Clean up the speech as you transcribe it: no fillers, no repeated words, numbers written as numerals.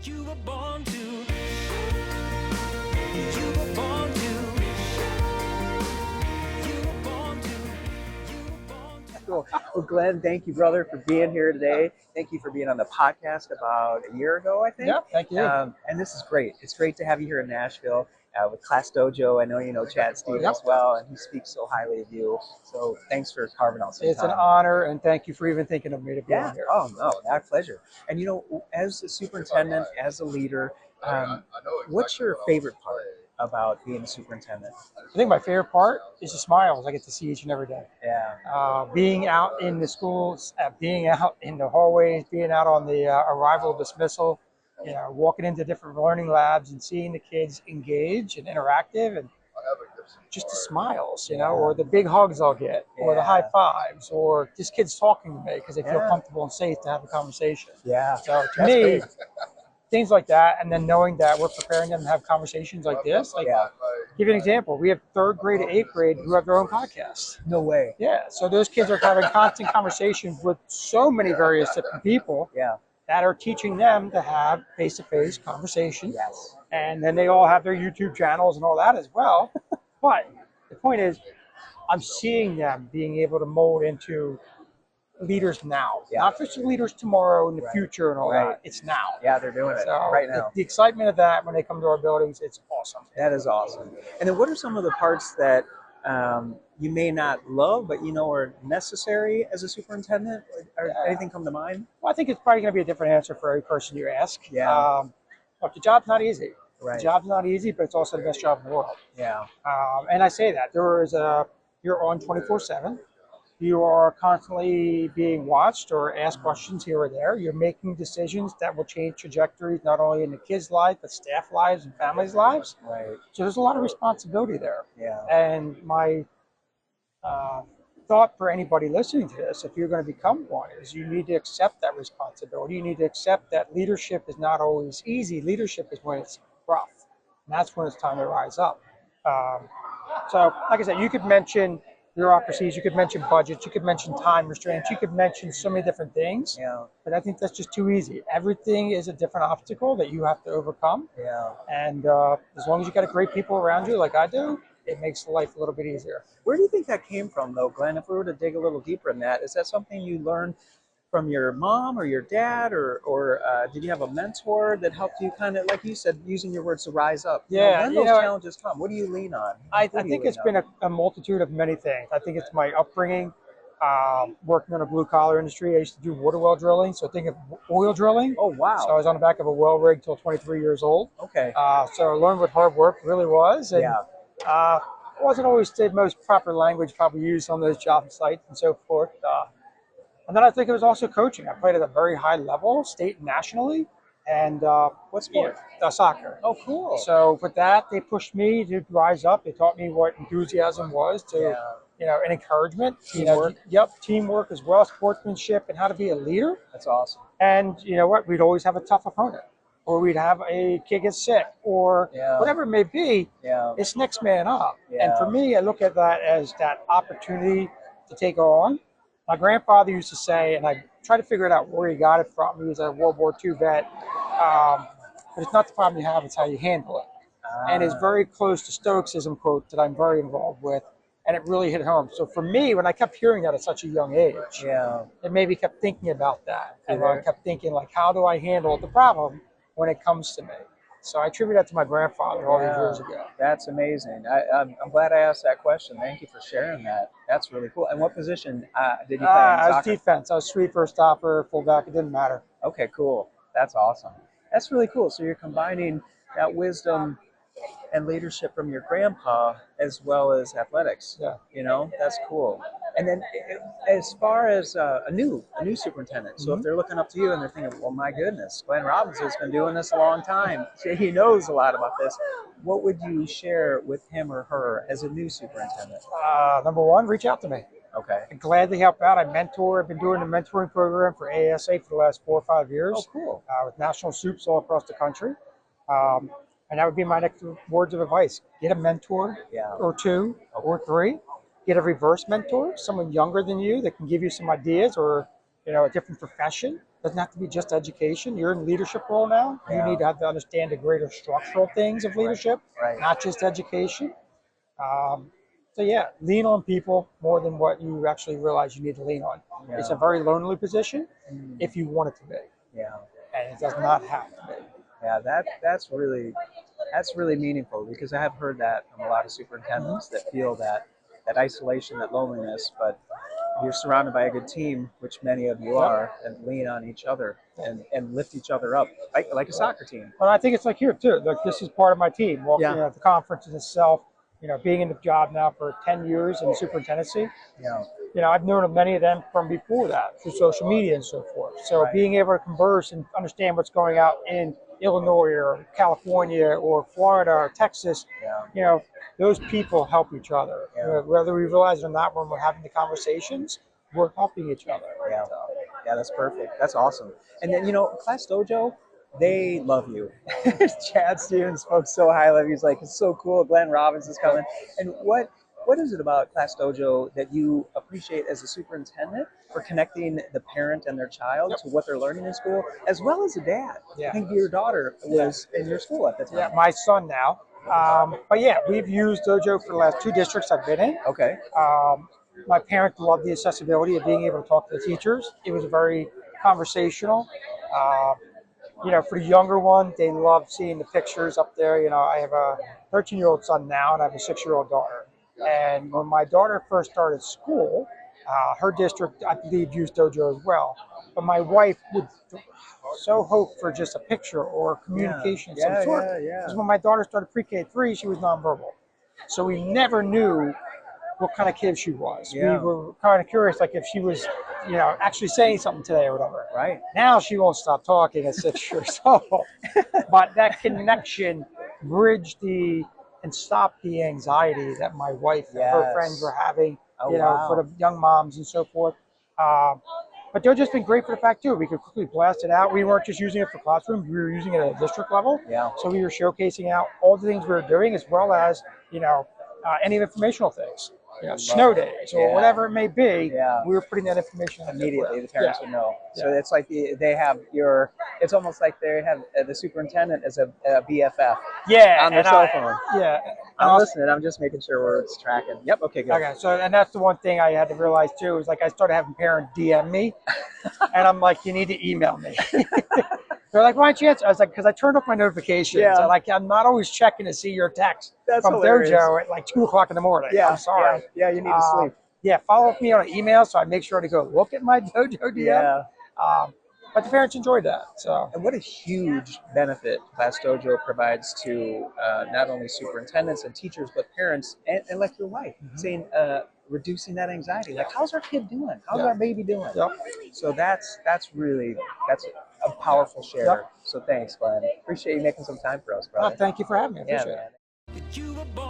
You were born to. You were born to. You were born to. You were born to. Cool. Well, Glenn, thank you, brother, for being here today. Thank you for being on the podcast about a year ago, I think. Yeah, thank you. And this is great. It's great to have you here in Nashville with ClassDojo. I know you know Chad Steve as well, and he speaks so highly of you. So thanks for carving out some It's time. an honor, and thank you for even thinking of me to be on here. Oh, no, my pleasure. And, you know, as a superintendent, as a leader, what's your favorite part about being a superintendent? I think my favorite part is the smiles I get to see each and every day. Yeah. Being out in the schools, being out in the hallways, being out on the arrival dismissal, you know, walking into different learning labs and seeing the kids engage and interactive, and just the smiles, you know, or the big hugs I'll get, or the high fives, or just kids talking to me because they feel comfortable and safe to have a conversation. Yeah. So to That's me, great. things like that, and then knowing that we're preparing them to have conversations like this. Like, give you an example. We have 3rd grade and 8th grade who have their own podcasts. No way. Yeah, so those kids are having constant conversations with so many various different people that are teaching them to have face-to-face conversations. Yes. And then they all have their YouTube channels and all that as well. But the point is, I'm seeing them being able to mold into leaders now, not just leaders tomorrow in the future and all that. It's now. Yeah, they're doing it right now. The excitement of that when they come to our buildings, it's awesome. That is awesome. And then what are some of the parts that you may not love, but you know are necessary as a superintendent? Or anything come to mind? Well, I think it's probably going to be a different answer for every person you ask. Yeah. Look, the job's not easy. Right. The job's not easy, but it's also the best job in the world. Yeah. And I say that. You're on 24/7. You are constantly being watched or asked questions here or there. You're making decisions that will change trajectories, not only in the kids' lives, but staff lives and families' lives. Right. So there's a lot of responsibility there. Yeah. And my thought for anybody listening to this, if you're going to become one, is you need to accept that responsibility. You need to accept that leadership is not always easy. Leadership is when it's rough. And that's when it's time to rise up. So, like I said, you could mention bureaucracies, you could mention budgets, you could mention time restraints, you could mention so many different things. Yeah. But I think that's just too easy. Everything is a different obstacle that you have to overcome. Yeah. And as long as you got great people around you, like I do, it makes life a little bit easier. Where do you think that came from, though, Glenn? If we were to dig a little deeper in that, is that something you learned from your mom or your dad, or did you have a mentor that helped you kind of, like you said, using your words to rise up? Yeah. When those challenges come, what do you lean on? I think it's been a multitude of many things. I think it's my upbringing, working in a blue-collar industry. I used to do water well drilling, so think of oil drilling. Oh, wow. So I was on the back of a well rig till 23 years old. Okay. So I learned what hard work really was. And, Yeah. wasn't always the most proper language probably used on those job sites and so forth. And then I think it was also coaching. I played at a very high level, state and nationally. And What sport? Soccer. Oh, cool. So with that, they pushed me to rise up. They taught me what enthusiasm was to, and encouragement. Teamwork. Teamwork as well, sportsmanship, and how to be a leader. That's awesome. And you know what? We'd always have a tough opponent, or we'd have a kid get sick, or whatever it may be. Yeah. It's next man up. Yeah. And for me, I look at that as that opportunity to take on. My grandfather used to say, and I try to figure it out where he got it from. He was a World War II vet. But it's not the problem you have, it's how you handle it. And it's very close to Stoicism quote that I'm very involved with. And it really hit home. So for me, when I kept hearing that at such a young age, it maybe kept thinking about that. And I kept thinking, like, how do I handle the problem when it comes to me? So I attribute that to my grandfather all these years ago. That's amazing. I'm glad I asked that question. Thank you for sharing that. That's really cool. And what position did you play in I soccer? was defense. I was sweeper, stopper, fullback. It didn't matter. Okay, cool. That's awesome. That's really cool. So you're combining that wisdom and leadership from your grandpa as well as athletics. Yeah. You know, that's cool. And then as far as a new superintendent, so if they're looking up to you and they're thinking, well, my goodness, Glenn Robbins has been doing this a long time. He knows a lot about this. What would you share with him or her as a new superintendent? Number one, reach out to me. Okay. I'd gladly help out. I mentor. I've been doing the mentoring program for AASA for the last 4 or 5 years. Oh, cool. With national soups all across the country. And that would be my next words of advice. Get a mentor or two or three. Get a reverse mentor, someone younger than you that can give you some ideas, or a different profession. Doesn't have to be just education. You're in leadership role now. You Yeah. need to have to understand the greater structural things of leadership, Right. not just education. So yeah, lean on people more than what you actually realize you need to lean on. It's a Yeah. very lonely position Mm. if you want it to be, Yeah. and it does not have to be. Yeah, that's really meaningful, because I have heard that from a lot of superintendents that feel that isolation, that loneliness, but you're surrounded by a good team, which many of you Yep. are, and lean on each other and lift each other up, like a soccer team. But I think it's like here too. Like this is part of my team. Walking Yeah. at the conference in itself, being in the job now for 10 years in superintendency. Yeah. I've known many of them from before that through social media and so forth. So Right. being able to converse and understand what's going out in Illinois or California or Florida or Texas, Yeah. those people help each other. Yeah. Whether we realize it or not, when we're having the conversations, we're helping each other. Yeah. Yeah, that's perfect. That's awesome. And then, ClassDojo, they love you. Chad Stevens spoke so highly of you. He's like, it's so cool. Glenn Robbins is coming. And what is it about ClassDojo that you appreciate as a superintendent for connecting the parent and their child to what they're learning in school, as well as a dad? Yeah. I think your daughter was in your school at the time. Yeah, my son now. But yeah, we've used Dojo for the last 2 districts I've been in. Okay. My parents loved the accessibility of being able to talk to the teachers. It was very conversational. For the younger one, they love seeing the pictures up there. I have a 13-year-old son now, and I have a 6-year-old daughter. And when my daughter first started school, her district, I believe, used Dojo as well. But my wife would so hope for just a picture or communication of some sort. Yeah. Because when my daughter started pre-K3, she was nonverbal. So we never knew what kind of kid she was. Yeah. We were kind of curious, like if she was, actually saying something today or whatever. Right. Now she won't stop talking at 6 years old. But that connection bridged and stopped the anxiety that my wife and her Yes. friends were having, Oh, wow. for the young moms and so forth. But Dojo's been great for the fact too. We could quickly blast it out. We weren't just using it for classrooms; we were using it at a district level. Yeah. So we were showcasing out all the things we were doing, as well as any informational things, snow days or Yeah. whatever it may be. Yeah. We were putting that information out there. Immediately the parents Yeah. would know. So Yeah. it's like they have it's almost like they have the superintendent as a BFF Yeah, on their and cell phone. Yeah. I'm listening. I'm just making sure it's tracking. Yep. Okay. Good. Okay, so and that's the one thing I had to realize too is like I started having parents DM me, and I'm like, you need to email me. They're like, why don't you answer? I was like, because I turned off my notifications. Yeah. I'm not always checking to see your text That's from hilarious. Dojo at like 2:00 in the morning. Yeah. I'm sorry. Yeah. You need to sleep. Yeah, follow up with me on an email so I make sure to go look at my Dojo DM. Yeah. But the parents enjoyed that. So And what a huge benefit ClassDojo provides to not only superintendents and teachers, but parents and like your wife, saying reducing that anxiety. Like, how's our kid doing? How's Yeah. our baby doing? Yep. So that's a powerful share. Yep. So thanks, Glenn. Appreciate you making some time for us, brother. thank you for having me. I Yeah, appreciate it. man. You were born